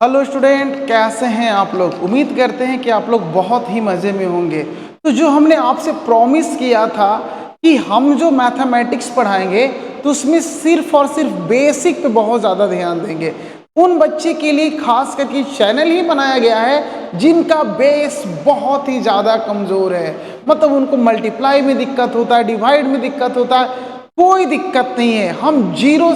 Hello student, कैसे हैं आप लोग। उम्मीद करते हैं कि आप लोग बहुत ही मज़े में होंगे। तो जो हमने आपसे प्रॉमिस किया था कि हम जो मैथमेटिक्स पढ़ाएंगे तो उसमें सिर्फ और सिर्फ बेसिक पे बहुत ज़्यादा ध्यान देंगे। उन बच्चे के लिए खास करके चैनल ही बनाया गया है जिनका बेस बहुत ही ज़्यादा कमज़ोर है। मतलब उनको मल्टीप्लाई में दिक्कत होता है, डिवाइड में दिक्कत होता है। कोई दिक्कत नहीं है, हम जीरो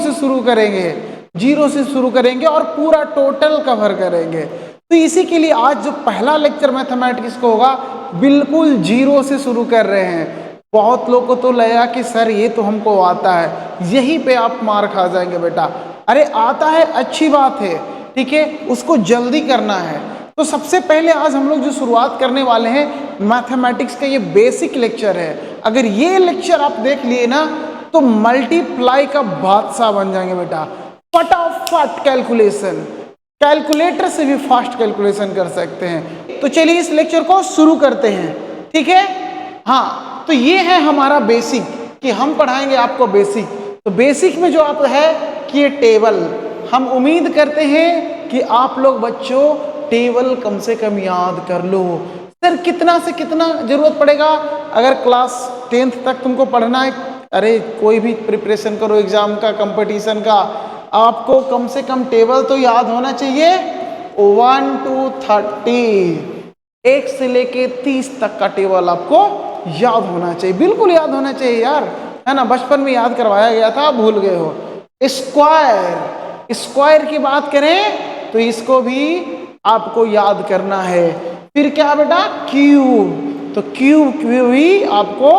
से शुरू करेंगे और पूरा टोटल कवर करेंगे। तो इसी के लिए आज जो पहला लेक्चर मैथमेटिक्स को होगा बिल्कुल जीरो से शुरू कर रहे हैं। बहुत लोग को तो लगा कि सर ये तो हमको आता है, यहीं पे आप मार खा जाएंगे बेटा। अरे आता है, अच्छी बात है, ठीक है, उसको जल्दी करना है। तो सबसे पहले आज हम लोग जो शुरुआत करने वाले हैं मैथमेटिक्स का ये बेसिक लेक्चर है। अगर ये लेक्चर आप देख लिए ना तो मल्टीप्लाई का बादशाह बन जाएंगे बेटा। फटाफट कैलकुलेशन, कैलकुलेटर से भी फास्ट कैलकुलेशन कर सकते हैं। तो चलिए इस लेक्चर को शुरू करते हैं, ठीक है। हाँ, तो ये है हमारा बेसिक कि हम पढ़ाएंगे आपको बेसिक। तो बेसिक में जो आप है कि ये टेबल, हम उम्मीद करते हैं कि आप लोग बच्चों टेबल कम से कम याद कर लो। सर कितना से कितना जरूरत पड़ेगा? अगर क्लास 10th तक तुमको पढ़ना है, अरे कोई भी प्रिपरेशन करो एग्जाम का, कंपटीशन का, आपको कम से कम टेबल तो याद होना चाहिए 1 to 30, 1 से लेके 30 तक का टेबल आपको याद होना चाहिए, बिल्कुल याद होना चाहिए यार, है ना। बचपन में याद करवाया गया था, आप भूल गए हो। स्क्वायर, स्क्वायर की बात करें तो इसको भी आपको याद करना है। फिर क्या बेटा? क्यूब, तो क्यूब भी आपको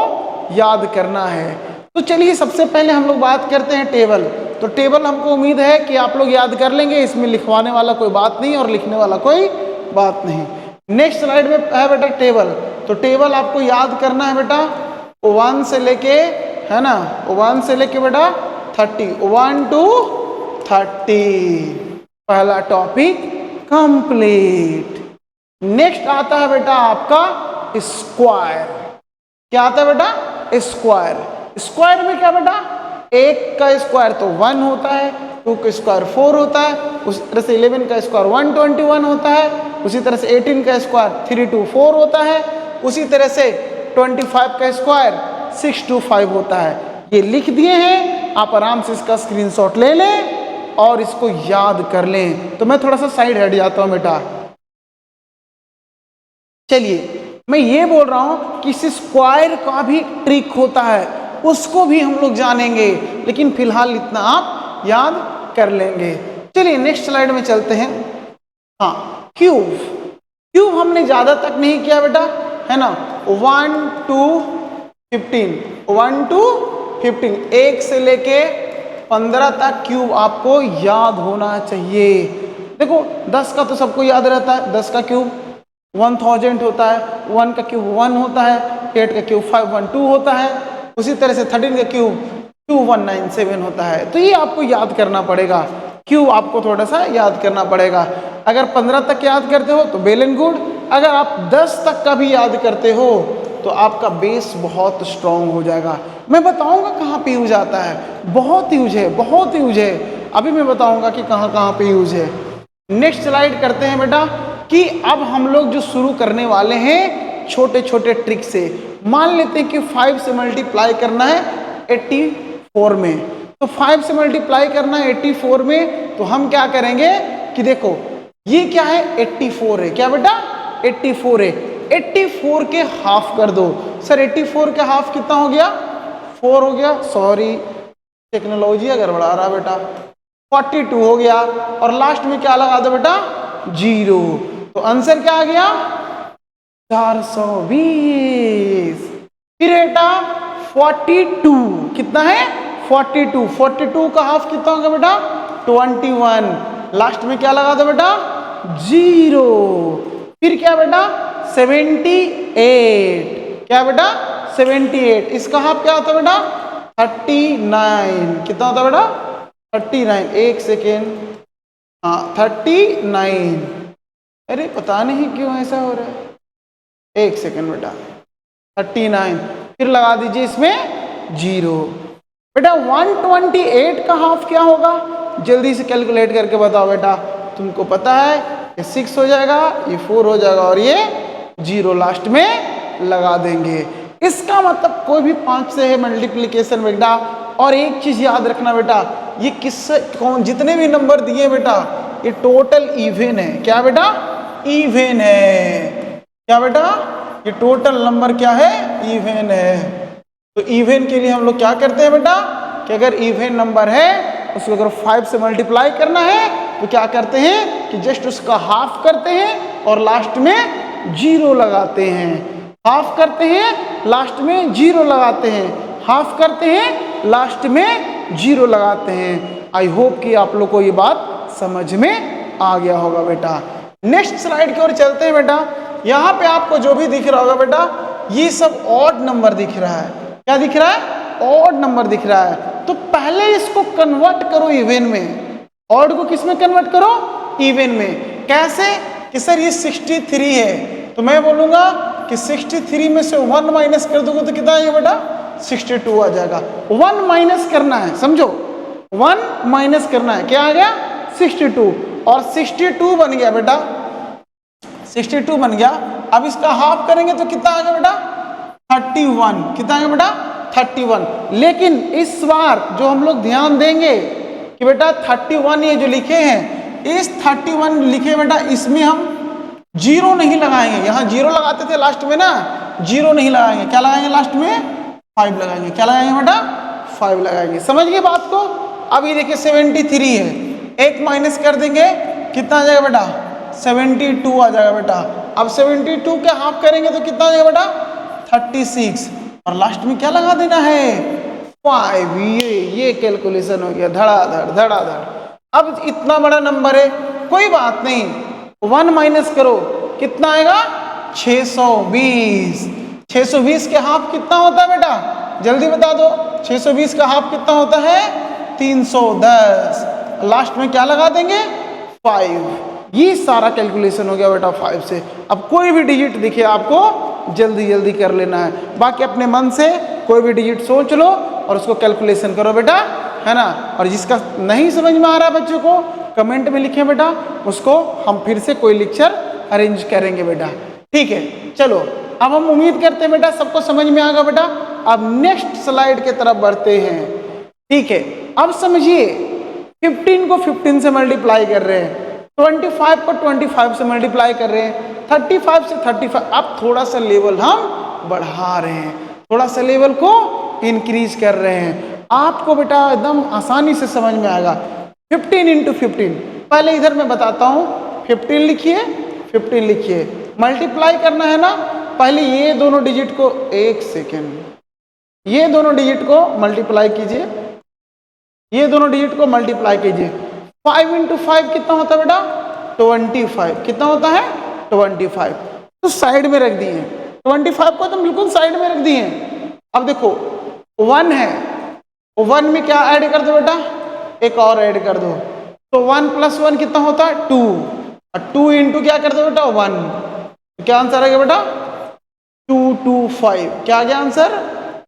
याद करना है। तो चलिए सबसे पहले हम लोग बात करते हैं टेबल। तो टेबल हमको उम्मीद है कि आप लोग याद कर लेंगे, इसमें लिखवाने वाला कोई बात नहीं और लिखने वाला कोई बात नहीं। नेक्स्ट स्लाइड में है बेटा टेबल। तो टेबल आपको याद करना है बेटा 1 से लेके, है ना, 1 से लेके बेटा 30, 1 to 30। पहला टॉपिक कंप्लीट। नेक्स्ट आता है बेटा आपका स्क्वायर। क्या आता है बेटा? स्क्वायर। स्क्वायर में क्या बेटा? 1 का स्क्वायर तो 1 होता है, 2 का स्क्वायर 4 होता है, उसी तरह से 11 का स्क्वायर 121 होता है, उसी तरह से 18 का स्क्वायर 324 होता है, उसी तरह से 25 का स्क्वायर 625 होता है। ये लिख दिए हैं, आप आराम से इसका स्क्रीनशॉट ले लें और इसको याद कर लें। तो मैं थोड़ा सा साइड हट जाता हूँ बेटा। चलिए मैं ये बोल रहा हूँ कि इस स्क्वायर का भी ट्रिक होता है, उसको भी हम लोग जानेंगे, लेकिन फिलहाल इतना आप याद कर लेंगे। चलिए नेक्स्ट स्लाइड में चलते हैं। हाँ, क्यूब। क्यूब हमने ज़्यादा तक नहीं किया बेटा, है ना। 1 to 15, 1 to 15, 1 से लेके 15 तक क्यूब आपको याद होना चाहिए। देखो 10 का तो सबको याद रहता है, 10 का क्यूब 1000 होता है, 1 का क्यूब 1 होता है, 8 का क्यूब 512 होता है, उसी तरह से 13 का क्यूब 2197 होता है। तो ये आपको याद करना पड़ेगा, क्यूब आपको थोड़ा सा याद करना पड़ेगा। अगर 15 तक याद करते हो तो वेल एंड गुड, अगर आप 10 तक का भी याद करते हो तो आपका बेस बहुत स्ट्रांग हो जाएगा। मैं बताऊंगा कहाँ पे यूज आता है, बहुत यूज है, बहुत यूज है। अभी मैं बताऊंगा कि कहाँ कहाँ पे यूज है। नेक्स्ट स्लाइड करते हैं बेटा कि अब हम लोग जो शुरू करने वाले हैं छोटे छोटे ट्रिक से। मान लेते हैं कि 5 से मल्टीप्लाई करना है 84 में, तो 5 से मल्टीप्लाई करना है 84 में, तो हम क्या करेंगे कि देखो ये क्या है, 84 है, क्या बेटा? 84 है। 84 के हाफ कर दो। सर 84 के हाफ कितना हो गया? 4 हो गया, सॉरी टेक्नोलॉजी गड़बड़ा रहा बेटा, 42 हो गया। और लास्ट में क्या लगा दो बेटा? 0। तो आंसर क्या आ गया? 420। फिर बेटा 42 कितना है? 42, 42 का हाफ कितना होगा बेटा? 21। लास्ट में क्या लगा दो बेटा? 0। फिर क्या बेटा? 78। क्या बेटा? 78। इसका हाफ क्या होता है बेटा? 39। कितना होता है बेटा? 39। एक सेकेंड, हाँ 39। अरे पता नहीं क्यों ऐसा हो रहा है, एक सेकेंड बेटा, 39। फिर लगा दीजिए इसमें 0। बेटा 128 का हाफ क्या होगा? जल्दी से कैलकुलेट करके बताओ बेटा। तुमको पता है ये 6 हो जाएगा, ये 4 हो जाएगा और ये 0 लास्ट में लगा देंगे। इसका मतलब कोई भी 5 से है मल्टीप्लिकेशन बेटा। और एक चीज याद रखना बेटा, ये किससे कौन जितने भी नंबर दिए बेटा ये टोटल इवन है। क्या बेटा? इवन है। क्या बेटा? ये टोटल नंबर क्या है? इवन है। तो इवन के लिए हम लोग क्या करते हैं बेटा कि अगर इवन नंबर है उसको अगर 5 से मल्टीप्लाई करना है तो क्या करते हैं कि जस्ट उसका हाफ करते हैं और लास्ट में 0 लगाते हैं। हाफ करते हैं लास्ट में 0 लगाते हैं, हाफ करते हैं लास्ट में 0 लगाते हैं। आई होप कि आप लोग को ये बात समझ में आ गया होगा बेटा। नेक्स्ट स्लाइड की ओर चलते हैं बेटा। यहाँ पे आपको जो भी दिख रहा होगा बेटा ये सब ऑड नंबर दिख रहा है। क्या दिख रहा है? ऑड नंबर दिख रहा है। तो पहले इसको कन्वर्ट करो इवन में। ऑड को किस में कन्वर्ट करो? इवन में। कैसे? कि सर ये 63 है तो मैं बोलूंगा कि 63 में से 1 माइनस कर दोगे तो कितना आएगा बेटा? 62 आ जाएगा। 1 माइनस करना है, समझो 1 माइनस करना है। क्या आ गया? 62 और 62 बन गया बेटा। 62 बन गया। अब इसका हाफ करेंगे तो कितना आ गया बेटा? 31। कितना आ गया बेटा? 31। लेकिन इस बार जो हम लोग ध्यान देंगे कि बेटा 31 ये जो लिखे हैं, इस 31 लिखे बेटा इसमें हम 0 नहीं लगाएंगे। यहाँ 0 लगाते थे लास्ट में ना, 0 नहीं लगाएंगे। क्या लगाएंगे लास्ट में? 5 लगाएंगे। क्या लगाएंगे बेटा? 5 लगाएंगे। समझ गए बात को? अब ये देखिए 73 है, 1 माइनस कर देंगे कितना आ जाएगा बेटा? 72 आ जाएगा बेटा। अब 72 के हाफ करेंगे तो कितना आ जाएगा बेटा? 36 और लास्ट में क्या लगा देना है? 5। ये कैलकुलेशन हो गया धड़ाधड़ धड़ाधड़। अब इतना बड़ा नंबर है, कोई बात नहीं, 1 माइनस करो कितना आएगा? 620। 620 के हाफ कितना होता है बेटा? जल्दी बता दो। 620 का हाफ कितना होता है? 310। लास्ट में क्या लगा देंगे? 5। ये सारा कैलकुलेशन हो गया बेटा 5 से। अब कोई भी डिजिट दिखे आपको जल्दी जल्दी कर लेना है। बाकी अपने मन से कोई भी डिजिट सोच लो और उसको कैलकुलेशन करो बेटा, है ना। और जिसका नहीं समझ में आ रहा है बच्चों को कमेंट में लिखें बेटा, उसको हम फिर से कोई लेक्चर अरेंज करेंगे बेटा। ठीक है, चलो अब हम उम्मीद करते हैं बेटा सबको समझ में आ गया बेटा। अब नेक्स्ट स्लाइड की तरफ बढ़ते हैं। ठीक है, अब समझिए 15 को 15 से मल्टीप्लाई कर रहे हैं, 25 को 25 से मल्टीप्लाई कर रहे हैं, 35 से 35। अब थोड़ा सा लेवल हम बढ़ा रहे हैं, थोड़ा सा लेवल को इंक्रीज कर रहे हैं। आपको बेटा एकदम आसानी से समझ में आएगा। 15 इंटू 15, पहले इधर मैं बताता हूँ। 15 लिखिए, 15 लिखिए। मल्टीप्लाई करना है ना, पहले ये दोनों डिजिट को, एक सेकेंड, ये दोनों डिजिट को मल्टीप्लाई कीजिए, ये दोनों डिजिट को मल्टीप्लाई कीजिए। 5 इंटू 5 कितना होता है बेटा? 25। कितना होता है? 25। तो साइड में रख दिए 25 को, तो बिल्कुल साइड में रख दिए। अब देखो 1 है, 1 में क्या ऐड कर दो बेटा? एक और ऐड कर दो। तो 1 + 1 कितना होता है? 2। और 2 इंटू क्या कर दो बेटा? 1। तो क्या आंसर आ गया बेटा? 225। क्या आ गया आंसर?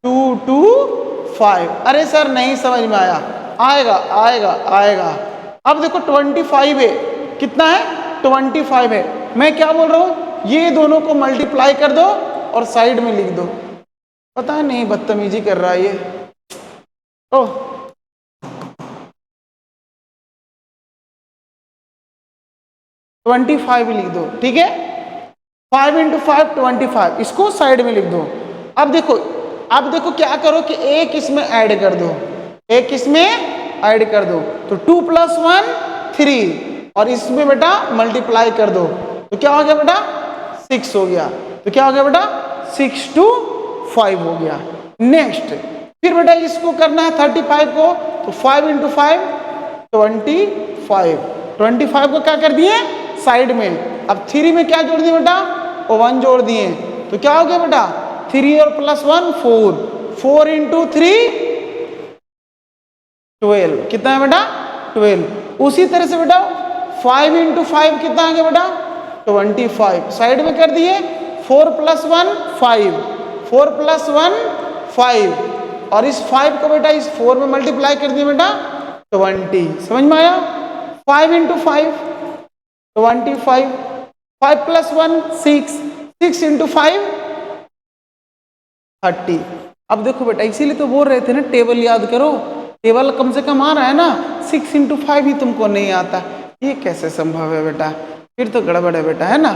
225। अरे सर नहीं समझ में आया, आएगा आएगा आएगा। अब देखो 25 है, कितना है? 25 है। मैं क्या बोल रहा हूँ, ये दोनों को मल्टीप्लाई कर दो और साइड में लिख दो। पता नहीं बदतमीजी कर रहा है ये। ओह, 25 लिख दो, ठीक है। 5 इंटू 5 25, इसको साइड में लिख दो। अब देखो क्या करो कि एक इसमें ऐड कर दो, एक इसमें ऐड कर दो। तो 2 + 1 3, और इसमें बेटा मल्टीप्लाई कर दो। तो क्या हो गया बेटा? 6 हो गया। तो क्या हो गया बेटा? 6 to 5 हो गया। नेक्स्ट फिर बेटा इसको करना है 35 को, तो 5 इंटू 5 25। 25 को क्या कर दिए? साइड में। अब 3 में क्या जोड़ दिए बेटा? 1 जोड़ दिए। तो क्या हो गया बेटा? 3 और +1 4। 4 इंटू 3 12। कितना है बेटा? 12। उसी तरह से बेटा 5 इंटू 5 कितना आ गया बेटा? 25। साइड में कर दिए। 4 + 1 5, 4 + 1 5, और इस 5 को बेटा इस 4 में मल्टीप्लाई कर दिए बेटा 20। समझ में आया? 5 इंटू 5 25, 5 + 1 6, 6 × 5 30। अब देखो बेटा इसीलिए तो बोल रहे थे ना टेबल याद करो, टेबल कम से कम आ रहा है ना, 6 × 5 ही तुमको नहीं आता, ये कैसे संभव है बेटा, फिर तो गड़बड़ है बेटा, है ना।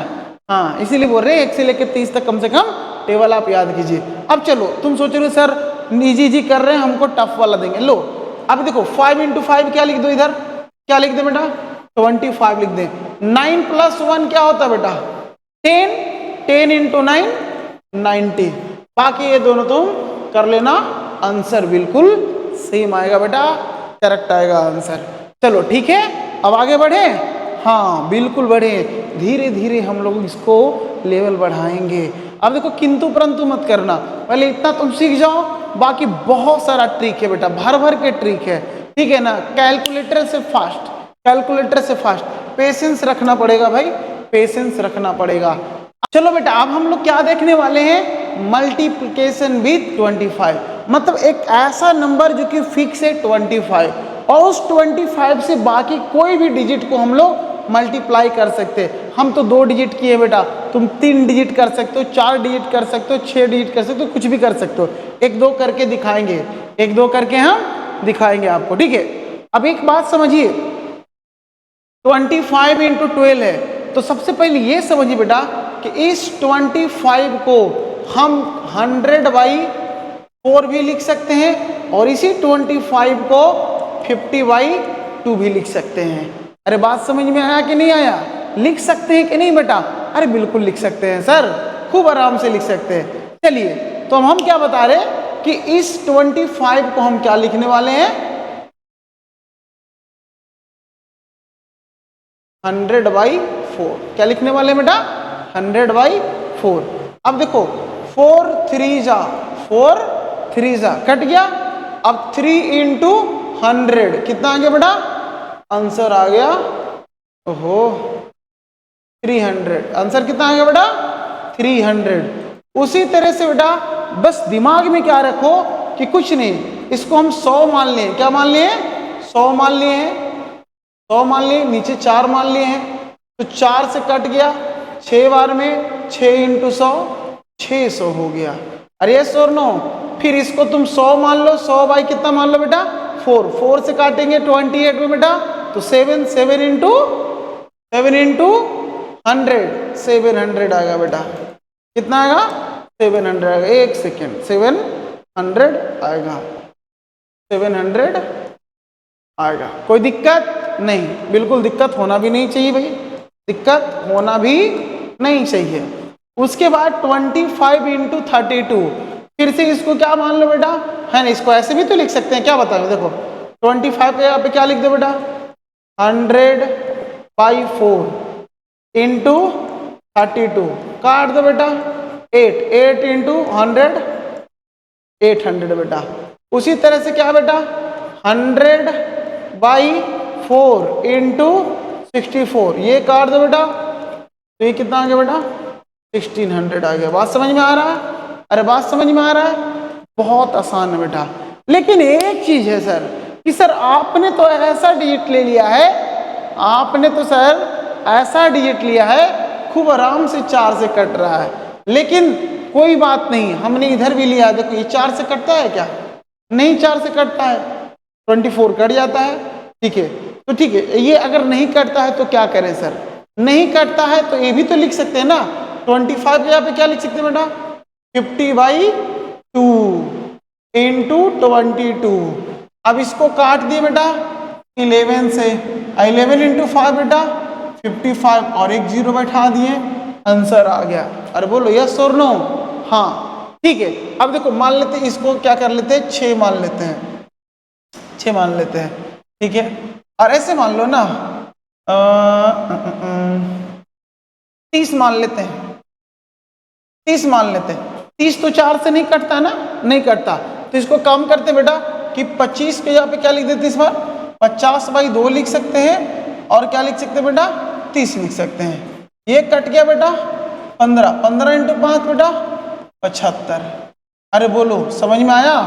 हाँ इसीलिए बोल रहे हैं 1 से लेकर 30 तक कम से कम टेबल आप याद कीजिए। अब चलो तुम सोच रहे हो सर इजी कर रहे हैं हमको टफ वाला देंगे, लो अब देखो 5 × 5 क्या लिख दो, इधर क्या लिख दे बेटा 25 लिख दे। 9 + 1 क्या होता है बेटा 10, 10 × 9 90। बाकी ये दोनों तुम कर लेना, आंसर बिल्कुल सेम आएगा बेटा, करेक्ट आएगा आंसर। चलो ठीक है अब आगे बढ़े, हाँ बिल्कुल बढ़े, धीरे धीरे हम लोग इसको लेवल बढ़ाएंगे। अब देखो किंतु परंतु मत करना, पहले इतना तुम सीख जाओ, बाकी बहुत सारा ट्रिक है बेटा, भर भर के ट्रिक है, ठीक है ना। कैलकुलेटर से फास्ट, कैलकुलेटर से फास्ट, पेशेंस रखना पड़ेगा भाई, पेशेंस रखना पड़ेगा। चलो बेटा अब हम लोग क्या देखने वाले हैं, मल्टीप्लिकेशन विथ 25, मतलब एक ऐसा नंबर जो कि फिक्स है 25, और उस 25 से बाकी कोई भी डिजिट को हम लोग मल्टीप्लाई कर सकते हैं। हम तो 2 डिजिट किए बेटा, तुम 3 डिजिट कर सकते हो, 4 डिजिट कर सकते हो, 6 डिजिट कर सकते हो, कुछ भी कर सकते हो। 1 2 करके दिखाएंगे, 1 2 करके हम दिखाएंगे आपको, ठीक है। अब एक बात समझिए, 25 × 12 है, तो सबसे पहले ये समझिए बेटा कि इस 25 को हम 100/4 भी लिख सकते हैं, और इसी 25 को 50/2 भी लिख सकते हैं। अरे बात समझ में आया कि नहीं आया, लिख सकते हैं कि नहीं बेटा, अरे बिल्कुल लिख सकते हैं सर, खूब आराम से लिख सकते हैं। चलिए तो हम क्या बता रहे हैं कि इस 25 को हम क्या लिखने वाले हैं 100/4, क्या लिखने वाले हैं बेटा 100/4। अब देखो 4 3 जा कट गया, अब 3 × 100 कितना आ गया बेटा, आंसर आ गया, ओहो 300, आंसर कितना आ गया बेटा 300। उसी तरह से बेटा बस दिमाग में क्या रखो कि कुछ नहीं, इसको हम 100 मान लिए, क्या मान लिए 100 मान लिए हैं, 100 मान लिए, नीचे 4 मान लिए हैं, तो 4 से कट गया, 6 बार में 6 × 100 600 हो गया। अरे यस और नो, फिर इसको तुम 100 मान लो, 100 कितना मान लो बेटा 4, 4 से काटेंगे 28 में बेटा, तो 7 7 × 100 700 आएगा बेटा, कितना आएगा 700 आएगा, एक सेकेंड 700 आएगा, 700 आएगा। कोई दिक्कत नहीं, बिल्कुल दिक्कत होना भी नहीं चाहिए भाई, दिक्कत होना भी नहीं चाहिए। उसके बाद 25 × 32, फिर से इसको क्या मान लो बेटा, है ना, इसको ऐसे भी तो लिख सकते हैं, क्या बताओ देखो 25 के यहाँ पे क्या लिख दो बेटा 100/4 × 32, काट दो बेटा 8 8 × 100 800 बेटा। उसी तरह से क्या बेटा 100/4 × 64, ये काट दो बेटा, तो ये कितना आ गया बेटा 1600 आ गया। बात समझ में आ रहा है, अरे बात समझ में आ रहा है, बहुत आसान है बेटा। लेकिन एक चीज है सर कि सर आपने तो ऐसा डिजिट ले लिया है, आपने तो सर ऐसा डिजिट लिया है खूब आराम से 4 से कट रहा है, लेकिन कोई बात नहीं, हमने इधर भी लिया, देखो ये 4 से कटता है क्या, नहीं 4 से कटता है, 24 कट जाता है, ठीक है। तो ठीक है, ये अगर नहीं कटता है तो क्या करें सर, नहीं कटता है तो ये भी तो लिख सकते हैं ना, 25 के यहाँ पे क्या लिख सकते हैं बेटा 50/2 × 22। अब इसको काट दिए बेटा 11 से, 11 × 5 बेटा 55, और एक 0 बैठा दिए, आंसर आ गया। अरे बोलो यस और नो, हाँ ठीक है। अब देखो मान लेते हैं इसको, क्या कर लेते हैं 6 मान लेते हैं, 6 मान लेते हैं, ठीक है। और ऐसे मान लो ना 30 मान लेते हैं, 30 मान लेते हैं, 30 तो 4 से नहीं कटता ना, नहीं कटता, तो इसको काम करते बेटा कि 25 के यहाँ पे क्या लिख देते इस बार 50/2 लिख सकते हैं, और क्या लिख सकते हैं बेटा 30 लिख सकते हैं। ये कट गया बेटा 15, 15 × 5 बेटा 75। अरे बोलो समझ में आया,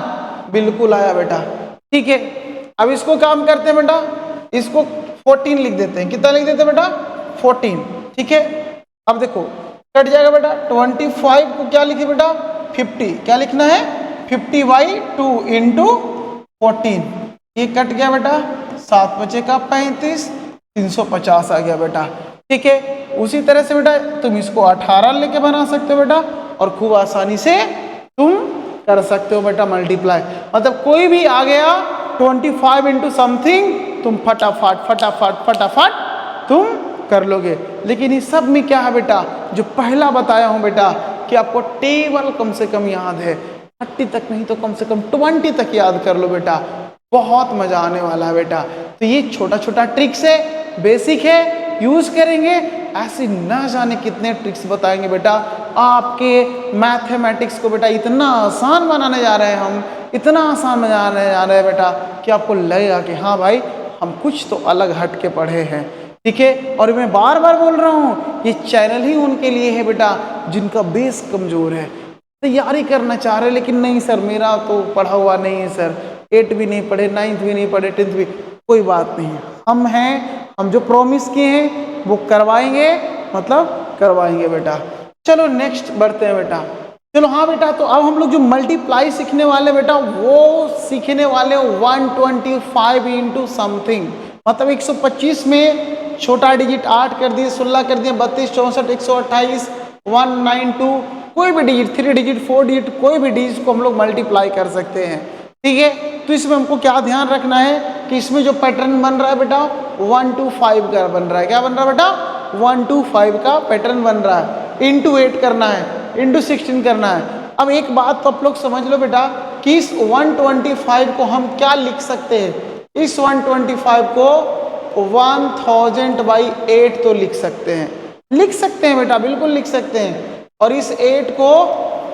बिल्कुल आया बेटा, ठीक है। अब इसको काम करते हैं बेटा, इसको 14 लिख देते हैं, कितना लिख देते हैं बेटा 14, ठीक है। अब देखो कट जाएगा बेटा, 25 को क्या लिखे बेटा 50, क्या लिखना है 50/2 इंटू 14, ये कट गया बेटा, 7 बचे का 35, 350 आ गया बेटा, ठीक है। उसी तरह से बेटा तुम इसको 18 लेके बना सकते हो बेटा, और खूब आसानी से तुम कर सकते हो बेटा मल्टीप्लाई। मतलब कोई भी आ गया 25 इंटू समथिंग, तुम फटाफट फटाफट फटाफट तुम कर लोगे। लेकिन इस सब में क्या है बेटा, जो पहला बताया हूं बेटा कि आपको टेबल कम से कम याद है, 30 तक नहीं तो कम से कम 20 तक याद कर लो बेटा, बहुत मजा आने वाला है बेटा। तो ये छोटा छोटा ट्रिक्स है, बेसिक है, यूज करेंगे, ऐसे ना जाने कितने ट्रिक्स बताएंगे बेटा आपके मैथमेटिक्स को बेटा इतना आसान बनाने जा रहे हैं हम, इतना आसान बनाने जा रहे हैं बेटा कि आपको लगेगा कि हाँ भाई हम कुछ तो अलग हट के पढ़े हैं, ठीक है। और मैं बार बार बोल रहा हूँ ये चैनल ही उनके लिए है बेटा जिनका बेस कमजोर है, तैयारी करना चाह रहे लेकिन नहीं सर मेरा तो पढ़ा हुआ नहीं है सर, 8 भी नहीं पढ़े, 9th भी नहीं पढ़े, 10th भी, कोई बात नहीं, हम हैं, हम जो प्रॉमिस किए हैं वो करवाएंगे, मतलब करवाएंगे बेटा। चलो नेक्स्ट बढ़ते हैं बेटा। चलो हाँ बेटा, तो अब हम लोग जो मल्टीप्लाई सीखने वाले बेटा वो सीखने वाले 125 इंटू समथिंग, मतलब 125 में छोटा डिजिट 8 कर दिए, 16 कर दिए, 32, 64, 128, 192, कोई भी डिजिट 3 डिजिट 4 डिजिट कोई भी डिजिट को हम लोग मल्टीप्लाई कर सकते हैं, ठीक है। तो इसमें हमको क्या ध्यान रखना है कि इसमें जो पैटर्न बन रहा है बेटा 125 का बन रहा है, क्या बन रहा है बेटा 125 का पैटर्न बन रहा है, इंटू 8 करना है, इंटू 16 करना है। अब एक बात तो आप लोग समझ लो बेटा कि इस 125 को हम क्या लिख सकते हैं, इस 125 को 1000/8 तो लिख सकते हैं, लिख सकते हैं बेटा, बिल्कुल लिख सकते हैं। और इस 8 को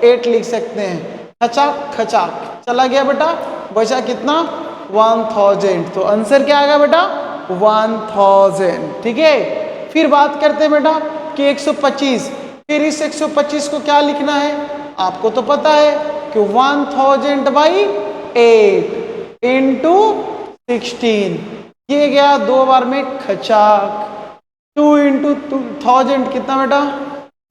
8 लिख सकते हैं, खचाक खचाक चला गया बेटा, बचा कितना 1000, तो आंसर क्या आएगा बेटा 1000, ठीक है। फिर बात करते हैं बेटा कि 125, फिर इस 125 को क्या लिखना है, आपको तो पता है कि 1000/8 इंटू 16, ये गया 2 बार में खचाक, 2 इंटू 1000 कितना बेटा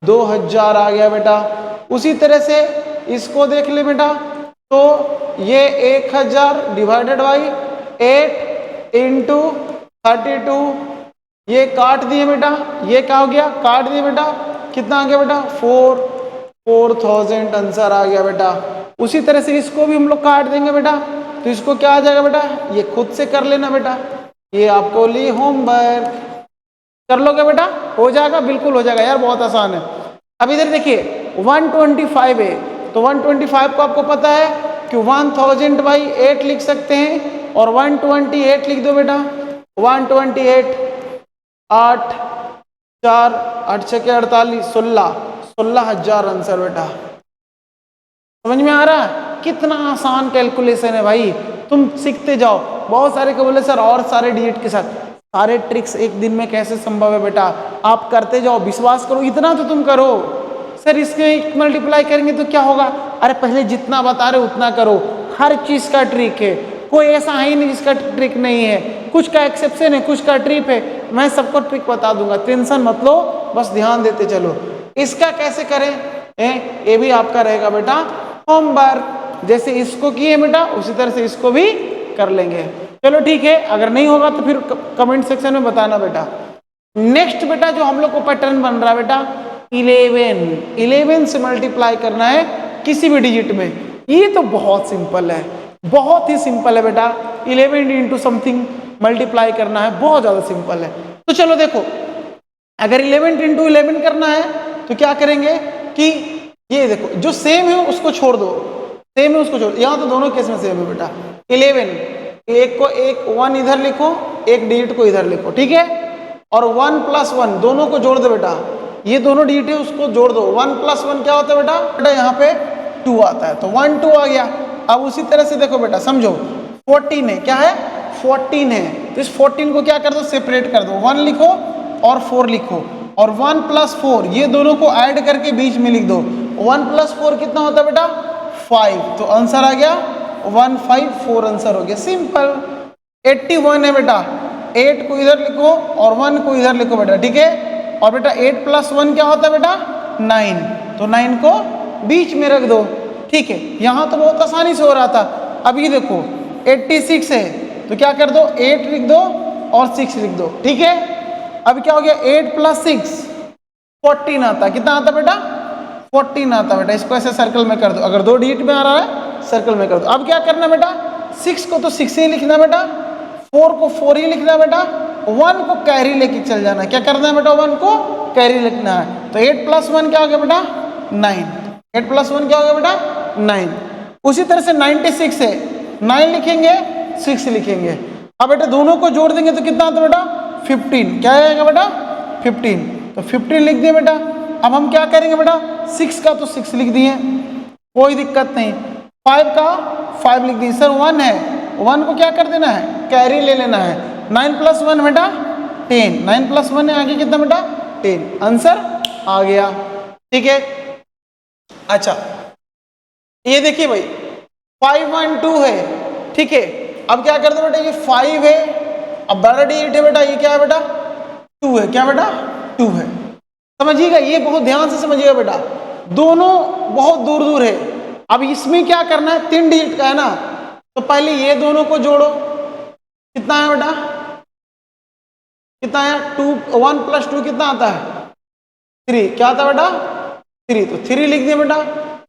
2000 आ गया बेटा। उसी तरह से इसको देख ले बेटा, तो ये 1000 डिवाइडेड बाई 8 इंटू 32, ये काट दिए बेटा, ये क्या हो गया काट दिए बेटा, कितना आ गया बेटा 4000 आंसर आ गया बेटा। उसी तरह से इसको भी हम लोग काट देंगे बेटा, तो इसको क्या आ जाएगा बेटा, ये खुद से कर लेना बेटा, ये आपको लिए होमवर्क, कर लोगे बेटा, हो जाएगा, बिल्कुल हो जाएगा यार, बहुत आसान है। अब इधर देखिए 125 है, तो 125 को आपको पता है कि 1000/8 लिख सकते हैं, और 128 लिख दो बेटा, 128, 8 4 8 6 के 48, 16,000 आंसर बेटा। समझ में आ रहा है कितना आसान कैलकुलेशन है भाई, तुम सीखते जाओ। बहुत सारे को बोले सर और सारे डिजिट के साथ, सारे ट्रिक्स एक दिन में कैसे संभव है बेटा, आप करते जाओ, विश्वास करो, इतना तो तुम करो। सर इसके मल्टीप्लाई करेंगे तो क्या होगा, अरे पहले जितना बता रहे उतना करो, हर चीज का ट्रिक है, कोई ऐसा है ही नहीं जिसका ट्रिक नहीं है, कुछ का एक्सेप्शन है, कुछ का ट्रिक है, मैं सबको ट्रिक बता दूंगा, टेंशन मत लो, बस ध्यान देते चलो। इसका कैसे करें ये भी आपका रहेगा बेटा होमवर्क, जैसे इसको किए बेटा उसी तरह से इसको भी कर लेंगे। चलो ठीक है, अगर नहीं होगा तो फिर कमेंट सेक्शन में बताना बेटा। नेक्स्ट बेटा जो हम लोग को पैटर्न बन रहा है बेटा 11 से मल्टीप्लाई करना है किसी भी डिजिट में, ये तो बहुत सिंपल है, बहुत ही सिंपल है बेटा, 11 इंटू समथिंग मल्टीप्लाई करना है, बहुत ज्यादा सिंपल है। तो चलो देखो, अगर 11 इंटू 11 करना है तो क्या करेंगे कि ये देखो जो सेम है उसको छोड़ दो, सेम है उसको छोड़, यहाँ तो दोनों केस में सेम है बेटा। 11 एक को एक 1 इधर लिखो, एक डिजिट को इधर लिखो, ठीक है, और 1 + 1 दोनों को जोड़ दो बेटा, ये दोनों डिजिट है उसको जोड़ दो, 1 + 1 क्या होता है बेटा, बेटा यहाँ पे 2 आता है, तो 1 2 आ गया। अब उसी तरह से देखो बेटा, समझो 14 है, क्या है 14 है, तो इस 14 को क्या कर दो, सेपरेट कर दो, 1 लिखो और 4 लिखो, और 1 + 4 ये दोनों को ऐड करके बीच में लिख दो, 1 + 4 कितना होता है बेटा 5, तो आंसर आ गया 154 आंसर हो गया, सिंपल। 81 है बेटा, 8 को इधर लिखो और 1 को इधर लिखो बेटा, ठीक है, और बेटा 8 प्लस 1 क्या होता है बेटा 9, तो 9 को बीच में रख दो। ठीक है, यहाँ तो बहुत आसानी से हो रहा था। अब ये देखो 86 है तो क्या कर दो 8 लिख दो और 6 लिख दो। ठीक है, अब क्या हो गया 8 प्लस 6 14 आता है। कितना आता बेटा 14 आता बेटा। इसको ऐसे सर्कल में कर दो, अगर 2 डिजिट में आ रहा है सर्कल में कर दो। अब क्या करना बेटा 6 को तो 6 ही लिखना बेटा, 4 को 4 ही लिखना बेटा, 1 को कैरी लेके चल जाना। क्या करना है बेटा 1 को कैरी लिखना है। तो 8 प्लस 1 क्या हो गया बेटा 9, 8 प्लस 1 क्या हो गया बेटा 9। उसी तरह से 96 है, 9 लिखेंगे 6 लिखेंगे। अब बेटा दोनों को जोड़ देंगे तो कितना आता बेटा 15। क्या आएगा बेटा 15, तो 15 लिख दिए बेटा। अब हम क्या करेंगे बेटा 6 का तो 6 लिख दिए, कोई दिक्कत नहीं। 5 का 5 लिख दिए। सर 1 है, 1 को क्या कर देना है कैरी ले लेना है। 9 प्लस 1 बेटा 10, 9 प्लस 1 है आगे कितना बेटा 10, आंसर आ गया। ठीक है, अच्छा ये देखिए भाई 5 1 2 है। ठीक है, अब क्या कर दो बेटा ये 5 है, अब बड़ा डिजिट है बेटा, ये क्या है बेटा 2 है। क्या बेटा 2 है। समझिएगा, ये बहुत ध्यान से समझिएगा बेटा, दोनों बहुत दूर दूर है। अब इसमें क्या करना है 3 डिजिट का है ना, तो पहले ये दोनों को जोड़ो। कितना है बेटा कितना है 2, 1 प्लस 2 कितना आता है 3। क्या आता है बेटा 3, तो 3 लिख दिए बेटा।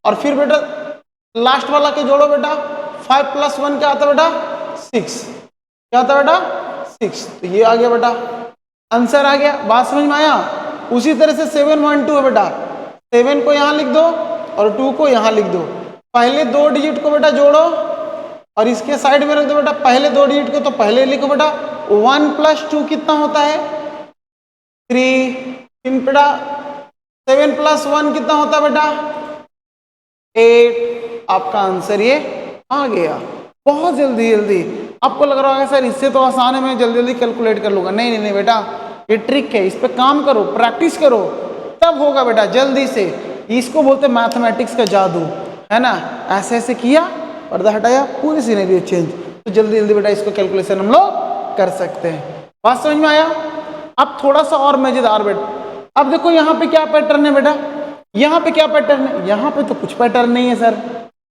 और फिर बेटा लास्ट वाला के जोड़ो बेटा, 5 प्लस 1 क्या आता है बेटा 6। क्या आता है बेटा 6, तो ये आ गया बेटा, आंसर आ गया। बात समझ में आया। उसी तरह से 7 1 2 है बेटा, 7 को यहाँ लिख दो और 2 को यहाँ लिख दो। पहले 2 डिजिट को बेटा जोड़ो और इसके साइड में रख दो बेटा पहले 2 डिजिट को, तो पहले लिखो बेटा 1 प्लस 2 कितना होता है 3। फिर बेटा 7 प्लस 1 कितना होता है बेटा 8। आपका आंसर ये आ गया। बहुत जल्दी जल्दी। आपको लग रहा होगा सर इससे तो आसान है, मैं जल्दी जल्दी कैलकुलेट कर लूंगा। नहीं नहीं नहीं बेटा, ये ट्रिक है, इस पे काम करो, प्रैक्टिस करो, तब होगा बेटा जल्दी से। इसको बोलते हैं मैथमेटिक्स का जादू, है ना। ऐसे ऐसे किया, पर्दा हटाया, पूरी सिनेरियो चेंज, तो जल्दी जल्दी बेटा इसको कैलकुलेशन हम लोग कर सकते हैं। बात समझ में आया। अब थोड़ा सा और मजेदार बेटा, अब देखो यहाँ पे क्या पैटर्न है बेटा, यहाँ पे क्या पैटर्न है, यहाँ पे तो कुछ पैटर्न नहीं है सर,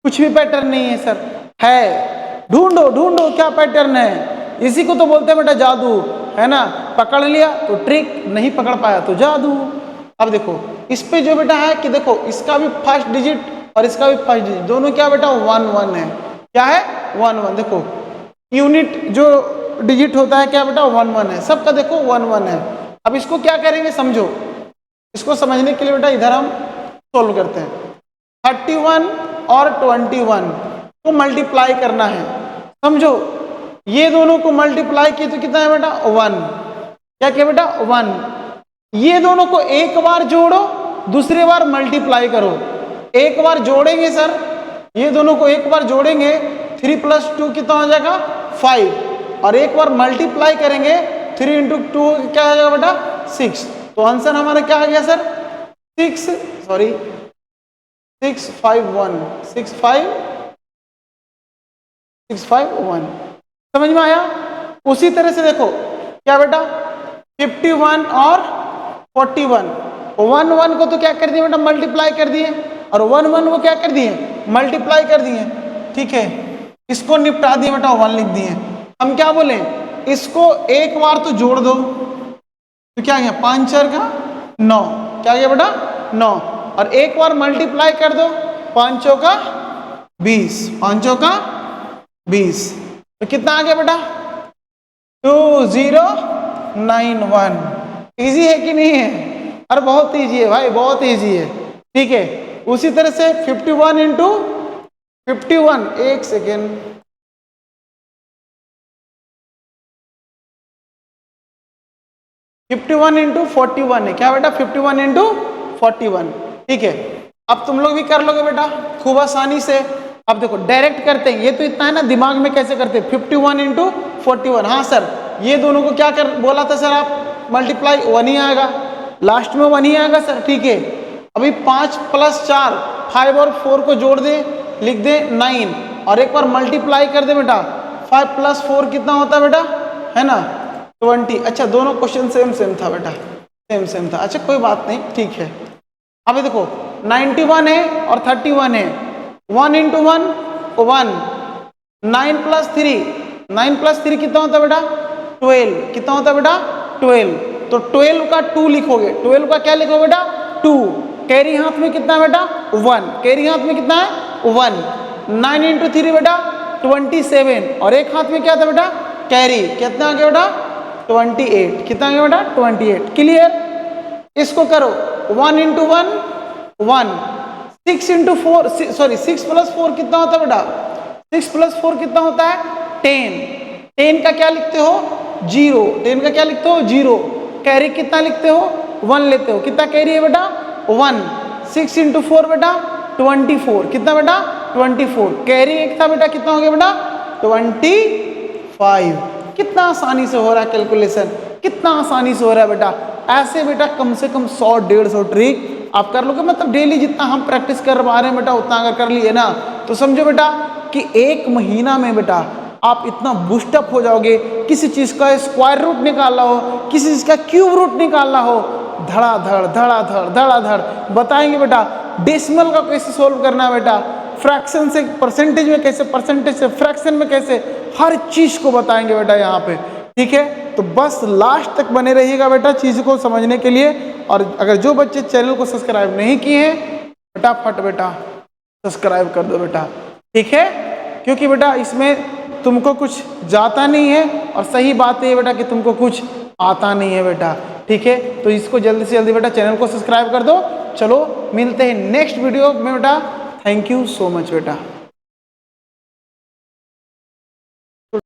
कुछ भी पैटर्न नहीं है सर। है, ढूंढो ढूंढो क्या पैटर्न है, इसी को तो बोलते हैं बेटा जादू, है ना। पकड़ लिया तो ट्रिक, नहीं पकड़ पाया तो जादू। अब देखो इस पे जो बेटा है कि देखो इसका भी फर्स्ट डिजिट और इसका भी फर्स्ट डिजिट दोनों क्या बेटा 1 1 है। क्या है 1 1। देखो यूनिट जो डिजिट होता है क्या बेटा 1 1 है, सबका देखो 1 1 है। अब इसको क्या करेंगे समझो, इसको समझने के लिए बेटा इधर हम सोल्व करते हैं। 31 और 21 को मल्टीप्लाई करना है, समझो ये दोनों को मल्टीप्लाई किए तो कितना है बेटा 1। क्या किया बेटा 1। ये दोनों को एक बार जोड़ो, दूसरी बार मल्टीप्लाई करो। एक बार जोड़ेंगे सर, ये दोनों को एक बार जोड़ेंगे 3 प्लस 2 कितना हो जाएगा 5, और एक बार मल्टीप्लाई करेंगे 3 इंटू 2 क्या आ जाएगा बेटा 6। तो आंसर हमारा क्या आ गया सर 6 5 1 6 5 1। समझ में आया। उसी तरह से देखो क्या बेटा 51 और 41, 1 1 को तो क्या कर दिए बेटा मल्टीप्लाई कर दिए, और 1 1 को क्या कर दिए मल्टीप्लाई कर दिए। ठीक है, इसको निपटा दिए बेटा 1 लिख दिए। हम क्या बोले, इसको एक बार तो जोड़ दो, तो क्या गया 5 4 का 9, क्या गया बेटा 9, और एक बार मल्टीप्लाई कर दो 5 4 का 20, 5 4 का 20, तो कितना आ गया बेटा 2091। इजी है कि नहीं है, अरे बहुत इजी है भाई, बहुत इजी है। ठीक है, उसी तरह से 51 इंटू 51, एक सेकेंड, 51 इंटू 41 है। क्या बेटा 51 इंटू 41। ठीक है, अब तुम लोग भी कर लोगे बेटा खूब आसानी से। अब देखो डायरेक्ट करते हैं, ये तो इतना है ना, दिमाग में कैसे करते हैं 51 इंटू 41। हाँ सर, ये दोनों को क्या कर बोला था सर आप मल्टीप्लाई 1 ही आएगा, लास्ट में 1 ही आएगा सर। ठीक है, अभी 5 प्लस 4 5 और 4 को जोड़ दे, लिख दे 9, और एक बार मल्टीप्लाई कर दे बेटा 5 प्लस 4 कितना होता है बेटा, है ना 20। अच्छा दोनों क्वेश्चन सेम सेम था बेटा, सेम सेम था। अच्छा कोई बात नहीं, ठीक है। अभी देखो 91 है और 31 है, 1 इंटू 1 1, 9 प्लस 3, 9 प्लस 3 कितना होता है बेटा 12, कितना होता है बेटा 12, तो 12 का 2 लिखोगे, 12 का क्या लिखोगे बेटा 2, कैरी हाथ में कितना है बेटा 1, कैरी हाथ में कितना है 1, 9 इंटू 3 बेटा 27, और एक हाथ में क्या था बेटा कैरी, कितना आ गया बेटा 28, कितना आ गया बेटा 28, क्लियर। इसको करो 1 इंटू 1 1, 6 इंटू 4 सॉरी 6 प्लस 4 कितना होता है बेटा 6 प्लस 4 कितना होता है 10, 10 का क्या लिखते हो 0, 10 का क्या लिखते हो 0, कैरी कितना लिखते हो 1 लेते हो, कितना कैरी है बेटा 1, 6 इंटू 4 बेटा 24, कितना बेटा 24, कैरी एक था बेटा कितना हो गया बेटा 25, कितना आसानी से हो रहा है कैलकुलेशन, कितना आसानी से हो रहा है बेटा। ऐसे बेटा कम से कम 100-150 ट्रिक आप कर लोगे, मतलब डेली जितना हम प्रैक्टिस कर पा रहे हैं बेटा उतना अगर कर लिए ना तो समझो बेटा कि 1 महीना में बेटा आप इतना बूस्टअप हो जाओगे। किसी चीज़ का स्क्वायर रूट निकालना हो, किसी चीज़ का क्यूब रूट निकालना हो, धड़ाधड़ बताएंगे बेटा। डेसिमल का कैसे सोल्व करना है बेटा, फ्रैक्शन से परसेंटेज में कैसे, परसेंटेज से फ्रैक्शन में कैसे, हर चीज़ को बताएंगे बेटा यहाँ पे, ठीक है। तो बस लास्ट तक बने रहिएगा बेटा चीज़ को समझने के लिए। और अगर जो बच्चे चैनल को सब्सक्राइब नहीं किए हैं फटाफट बेटा सब्सक्राइब कर दो बेटा, ठीक है, क्योंकि बेटा इसमें तुमको कुछ जाता नहीं है और सही बात है बेटा कि तुमको कुछ आता नहीं है बेटा, ठीक है। तो इसको जल्दी से जल्दी बेटा चैनल को सब्सक्राइब कर दो। चलो मिलते हैं नेक्स्ट वीडियो में बेटा, थैंक यू सो मच बेटा।